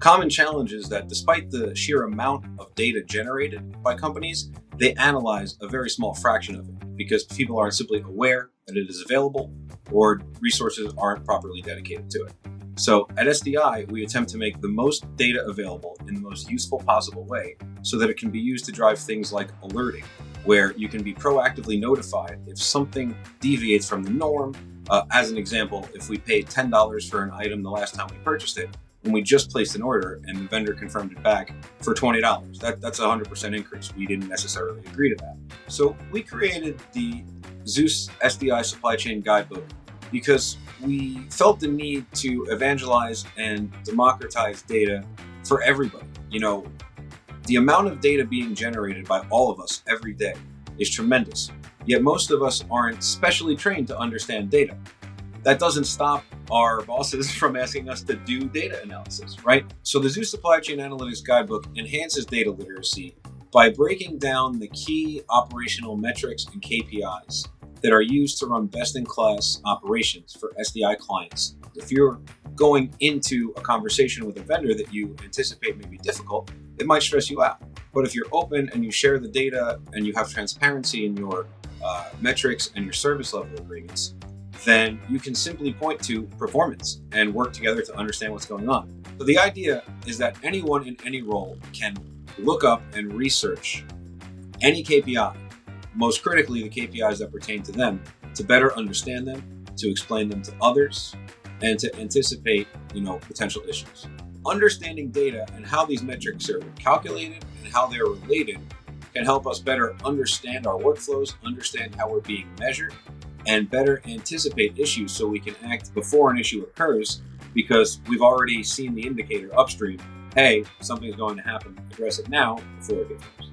common challenge is that despite the sheer amount of data generated by companies, they analyze a very small fraction of it because people aren't simply aware that it is available or resources aren't properly dedicated to it. So at SDI, we attempt to make the most data available in the most useful possible way so that it can be used to drive things like alerting, where you can be proactively notified if something deviates from the norm. As an example, if we paid $10 for an item the last time we purchased it, and we just placed an order and the vendor confirmed it back for $20, that's a 100% increase. We didn't necessarily agree to that. So we created the ZEUS SDI Supply Chain Guidebook because we felt the need to evangelize and democratize data for everybody. The amount of data being generated by all of us every day is tremendous, yet most of us aren't specially trained to understand data. That doesn't stop our bosses from asking us to do data analysis, right? So the ZEUS Supply Chain Analytics Guidebook enhances data literacy by breaking down the key operational metrics and KPIs that are used to run best-in-class operations for SDI clients. If you're going into a conversation with a vendor that you anticipate may be difficult, it might stress you out. But if you're open and you share the data and you have transparency in your metrics and your service level agreements, then you can simply point to performance and work together to understand what's going on. So the idea is that anyone in any role can look up and research any KPI, most critically the KPIs that pertain to them, to better understand them, to explain them to others, and to anticipate, potential issues. Understanding data and how these metrics are calculated and how they're related can help us better understand our workflows, understand how we're being measured, and better anticipate issues so we can act before an issue occurs because we've already seen the indicator upstream. Hey, something's going to happen. Address it now before it gets worse.